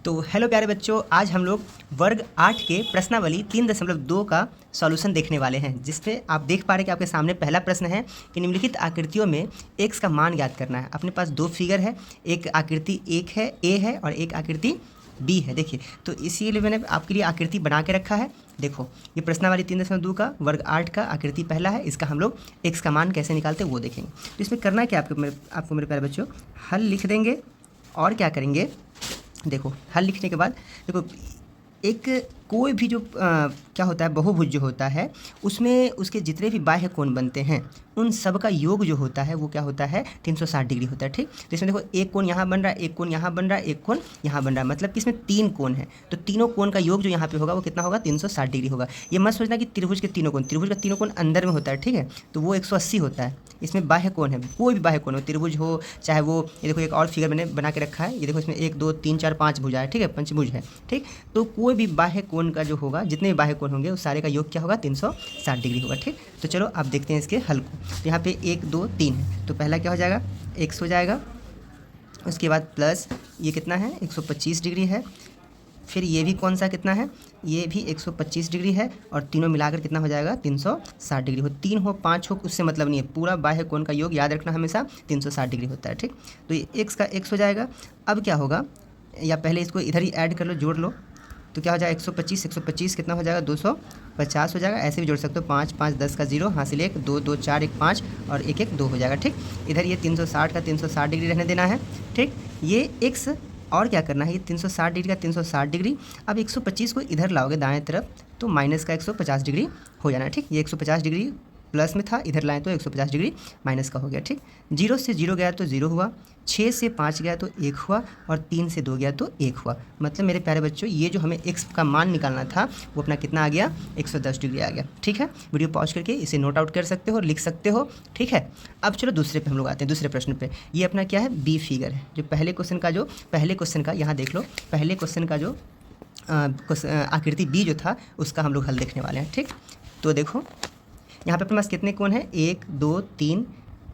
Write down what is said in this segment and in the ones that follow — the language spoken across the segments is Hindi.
तो हेलो प्यारे बच्चों, आज हम लोग वर्ग 8 के प्रश्नावली 3.2 का सॉल्यूशन देखने वाले हैं, जिसपे आप देख पा रहे हैं कि आपके सामने पहला प्रश्न है कि निम्नलिखित आकृतियों में x का मान ज्ञात करना है। अपने पास दो फिगर है, एक आकृति एक है a है और एक आकृति b है। देखिए, तो इसीलिए मैंने आपके लिए आकृति बना के रखा है। देखो, ये प्रश्नावली 3.2 का वर्ग 8 का आकृति पहला है। इसका हम लोग x का मान कैसे निकालते हैं वो देखेंगे। तो इसमें करना क्या आपको मेरे प्यारे बच्चों, हल लिख देंगे और क्या करेंगे। देखो, हल लिखने के बाद देखो, एक कोई भी जो क्या होता है, बहुभुज जो होता है उसमें उसके जितने भी बाह्य कोण बनते हैं उन सब का योग जो होता है वो क्या होता है, 360 डिग्री होता है। ठीक, तो इसमें देखो, एक कोण यहाँ बन रहा है, एक कोण यहाँ बन रहा है, एक कोण यहाँ बन रहा है, मतलब कि इसमें 3 कोण है। तो तीनों कोण का योग जो यहाँ पे होगा वो कितना होगा, 360 डिग्री होगा। ये मत सोचना कि त्रिभुज के तीनों कोण अंदर में होता है, ठीक है, तो वो 180 होता है। इसमें बाह्य कोण है, कोई भी बाह्य कोण हो, त्रिभुज हो चाहे वो, ये देखो एक और फिगर मैंने बना के रखा है। ये देखो, इसमें 1 2 3 4 5 भुजा है, ठीक है, पंचभुज है। ठीक, तो कोई भी बाह्य कोण का जो होगा, जितने भी बाह्य कोण होंगे उस सारे का योग क्या होगा, 360 डिग्री होगा। ठीक, तो चलो आप देखते हैं इसके हल को। तो यहाँ पे 1 2 3 है, तो पहला क्या हो जाएगा, x हो जाएगा। उसके बाद प्लस ये कितना है, 125 डिग्री है। फिर ये भी कौन सा कितना है, ये भी 125 डिग्री है, और तीनों मिलाकर कितना हो जाएगा, 360 डिग्री हो। 3 हो 5 हो उससे मतलब नहीं है, पूरा बाह्य कोण का योग याद रखना हमेशा 360 डिग्री होता है। ठीक, तो ये x का x हो जाएगा। अब क्या होगा, या पहले इसको इधर ही ऐड कर लो, जोड़ लो, तो क्या हो जाएगा, 125 कितना हो जाएगा, 250 हो जाएगा। ऐसे भी जोड़ सकते हो, 5 5 10 का 0 हासिल 1 2 2 4 1 5 और 1 1 2 हो जाएगा। ठीक, इधर ये 360 का 360 डिग्री रहने देना है। ठीक, ये x और क्या करना है, ये 360 डिग्री का 360 डिग्री। अब 125 को इधर लाओगे दाएं तरफ तो माइनस का 150 डिग्री हो जाना है। ठीक, ये 150 डिग्री प्लस में था, इधर लाएँ तो 150 डिग्री माइनस का हो गया। ठीक, 0 से 0 गया तो 0 हुआ, 6 से 5 गया तो 1 हुआ, और 3 से 2 गया तो 1 हुआ। मतलब मेरे प्यारे बच्चों, ये जो हमें x का मान निकालना था वो अपना कितना आ गया, 110 डिग्री आ गया। ठीक है, वीडियो पॉज करके इसे नोट आउट कर सकते हो और लिख सकते हो। ठीक है, अब चलो दूसरे पे हम लोग आते हैं, दूसरे प्रश्न पे। ये अपना क्या है, बी फिगर है। जो पहले क्वेश्चन का यहाँ देख लो, पहले क्वेश्चन का जो आकृति बी जो था उसका हम लोग हल देखने वाले हैं। ठीक, तो देखो यहाँ पे अपने पास कितने कोण हैं, 1 2 3,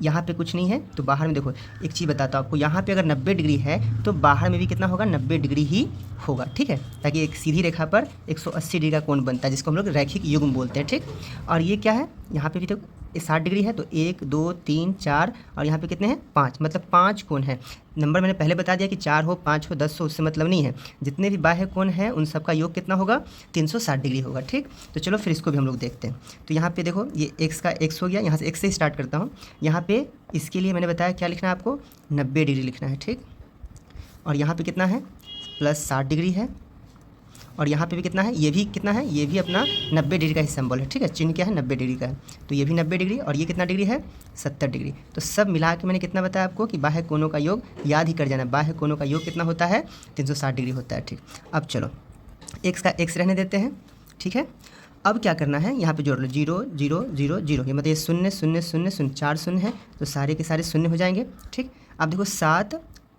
यहाँ पे कुछ नहीं है तो बाहर में देखो, एक चीज़ बताता हूँ आपको, यहाँ पे अगर 90 डिग्री है तो बाहर में भी कितना होगा, 90 डिग्री ही होगा। ठीक है, ताकि एक सीधी रेखा पर 180 डिग्री का कोण बनता है, जिसको हम लोग रैखिक युग्म बोलते हैं। ठीक, और ये क्या है, यहाँ पे भी तो 60 डिग्री है, तो 1 2 3 4 और यहाँ पे कितने हैं, 5, मतलब 5 कोण है। नंबर मैंने पहले बता दिया कि 4 हो 5 हो 10 हो उससे मतलब नहीं है, जितने भी बाह्य कोण हैं उन सब का योग कितना होगा, 360 डिग्री होगा। ठीक, तो चलो फिर इसको भी हम लोग देखते हैं। तो यहाँ पे देखो, ये x का x हो गया, यहाँ से x से स्टार्ट करता हूँ। यहाँ पे इसके लिए मैंने बताया क्या लिखना है आपको, 90 डिग्री लिखना है। ठीक, और यहाँ पे कितना है, प्लस 60 डिग्री है, और यहाँ पे भी कितना है, ये भी कितना है, ये भी अपना 90 डिग्री का ही सिंबल है। ठीक है, चिन्ह क्या है, 90 डिग्री का है, तो ये भी 90 डिग्री, और ये कितना डिग्री है, 70 डिग्री। तो सब मिला के मैंने कितना बताया आपको कि बाह्य कोणों का योग याद ही कर जाना, बाह्य कोणों का योग कितना होता है, 360 डिग्री होता है। ठीक, अब चलो x का x रहने देते हैं। ठीक है, अब क्या करना है, यहाँ पे जोड़ लो, 0 0 0 0, ये मतलब ये 0 0 0 0 4 शून्य है, तो सारे के सारे शून्य हो जाएंगे। ठीक, अब देखो 7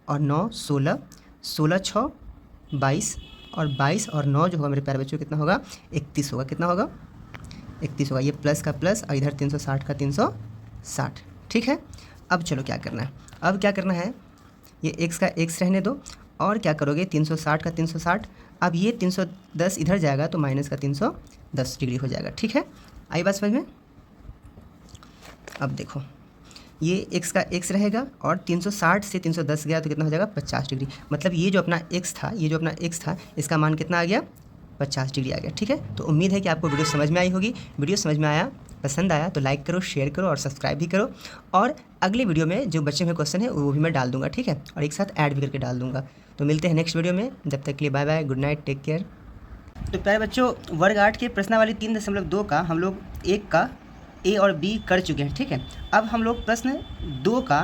और 9 16, 16 6 22, और 22 और 9 जो होगा मेरे प्यारे बच्चों कितना होगा, 31 होगा। कितना होगा, 31 होगा। ये प्लस का प्लस और इधर 360 का 360। ठीक है, अब चलो क्या करना है, अब क्या करना है, ये x का x रहने दो, और क्या करोगे, 360 का 360, अब ये 310 इधर जाएगा तो माइनस का 310 डिग्री हो जाएगा। ठीक है, आई बात समझ में। अब देखो, ये x का x रहेगा, और 360 से 310 गया तो कितना हो जाएगा, 50 डिग्री। मतलब ये जो अपना x था इसका मान कितना आ गया, 50 डिग्री आ गया। ठीक है, तो उम्मीद है कि आपको वीडियो समझ में आई होगी। वीडियो समझ में आया, पसंद आया तो लाइक करो, शेयर करो और सब्सक्राइब भी करो। और अगले वीडियो में जो बचे हुए क्वेश्चन है वो भी मैं डाल दूँगा। ठीक है, और एक साथ ऐड भी करके डाल दूँगा। तो मिलते हैं नेक्स्ट वीडियो में, जब तक के लिए bye bye, good night, take care. तो प्यारे बच्चों, वर्ग 8 के प्रश्नावली 3.2 का हम लोग 1 का a और b कर चुके हैं। ठीक है, अब हम लोग प्रश्न 2 का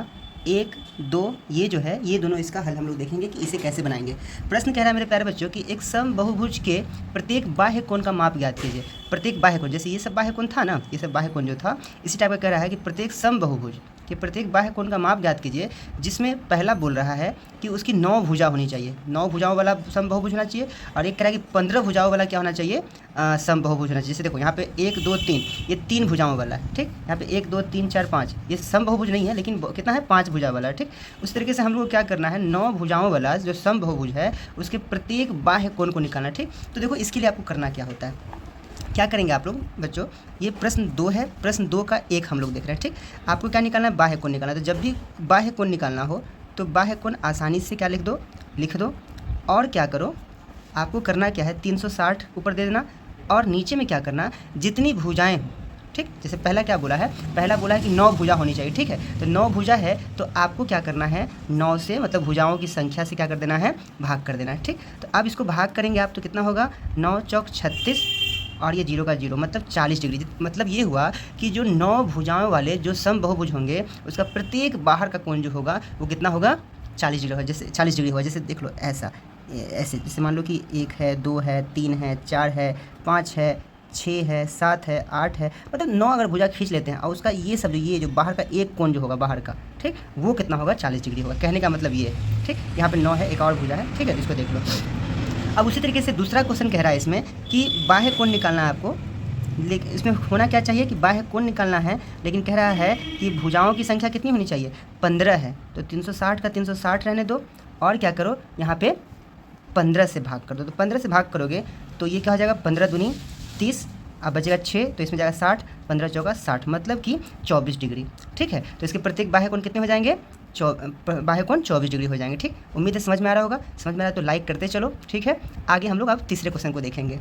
1 2 ये जो है, ये दोनों इसका हल हम लोग देखेंगे कि इसे कैसे बनाएंगे। प्रश्न कह रहा है मेरे प्यारे बच्चों कि एक सम बहुभुज के प्रत्येक बाह्य कोण का माप ज्ञात कीजिए। प्रत्येक बाह्य कोण, जैसे ये सब बाह्य कोण था ना, ये सब बाह्य कोण जो था, इसी टाइप का कह रहा है कि प्रत्येक सम बहुभुज, कि प्रत्येक बाह्य कोण का माप ज्ञात कीजिए जिसमें पहला बोल रहा है कि उसकी 9 भुजा होनी चाहिए, 9 भुजाओं वाला समबाहुभुज होना चाहिए, और एक कह रहा है कि 15 भुजाओं वाला क्या होना चाहिए, समबाहुभुज होना चाहिए। जैसे देखो यहाँ पे 1 2 3 ये 3 भुजाओं वाला है, ठीक। यहाँ पे 1 2 3 4 5 ये समबाहुभुज नहीं है, लेकिन कितना है, 5 भुजा वाला है, ठीक। उस तरीके से हम लोग को क्या करना है, 9 भुजाओं वाला जो समबाहुभुज है उसके प्रत्येक बाह्य कोण को निकालना है, ठीक। तो देखो इसके लिए आपको करना क्या होता है, क्या करेंगे आप लोग बच्चों, ये प्रश्न 2 है, प्रश्न 2 का 1 हम लोग देख रहे हैं, ठीक। आपको क्या निकालना है, बाह्य कोण निकालना है। तो जब भी बाह्य कोण निकालना हो तो बाह्य कोण आसानी से क्या लिख दो, और क्या करो, आपको करना क्या है, 360 ऊपर दे देना, और नीचे में क्या करना, जितनी भुजाएं हों, ठीक। जैसे पहला क्या बोला है, पहला बोला है कि 9 भुजा होनी चाहिए, ठीक है। तो 9 भुजा है तो आपको क्या करना है, 9 से मतलब भुजाओं की संख्या से क्या कर देना है, भाग कर देना है, ठीक। तो अब इसको भाग करेंगे आप तो कितना होगा, 9 चौक 36, और ये 0 का 0 मतलब 40 डिग्री। मतलब ये हुआ कि जो 9 भुजाओं वाले जो समबाहुभुज होंगे उसका प्रत्येक बाहर का कोण जो होगा वो कितना होगा, 40 डिग्री होगा। जैसे 40 डिग्री होगा, जैसे देख लो ऐसा, ऐसे जैसे मान लो कि 1 है, 2 है, 3 है, 4 है, 5 है, 6 है, 7 है, 8 है, मतलब 9 अगर भुजा खींच लेते हैं और उसका ये सब ये जो बाहर का एक कोण जो होगा बाहर का, ठीक, वो कितना होगा, 40 डिग्री होगा। कहने का मतलब ये है, ठीक। यहाँ पे 9 है, एक और भुजा है, ठीक है, इसको देख लो। अब उसी तरीके से दूसरा क्वेश्चन कह रहा है इसमें कि बाह्य कोण निकालना है आपको, लेकिन इसमें होना क्या चाहिए कि बाह्य कोण निकालना है, लेकिन कह रहा है कि भुजाओं की संख्या कितनी होनी चाहिए, 15 है। तो 360 का 360 रहने दो, और क्या करो, यहाँ पे 15 से भाग कर दो। तो 15 से भाग करोगे तो ये क्या हो जाएगा, 15 दूनी 30, अब बचेगा 6, तो इसमें जाएगा 60, 15 चौका 60, मतलब कि 24 डिग्री, ठीक है। तो इसके प्रत्येक बाह्य कोण कितने हो जाएंगे, बाह्य कोण 24 डिग्री हो जाएंगे, ठीक। उम्मीद है समझ में आ रहा होगा। समझ में आ रहा है तो लाइक करते चलो, ठीक है। आगे हम लोग अब तीसरे क्वेश्चन को देखेंगे।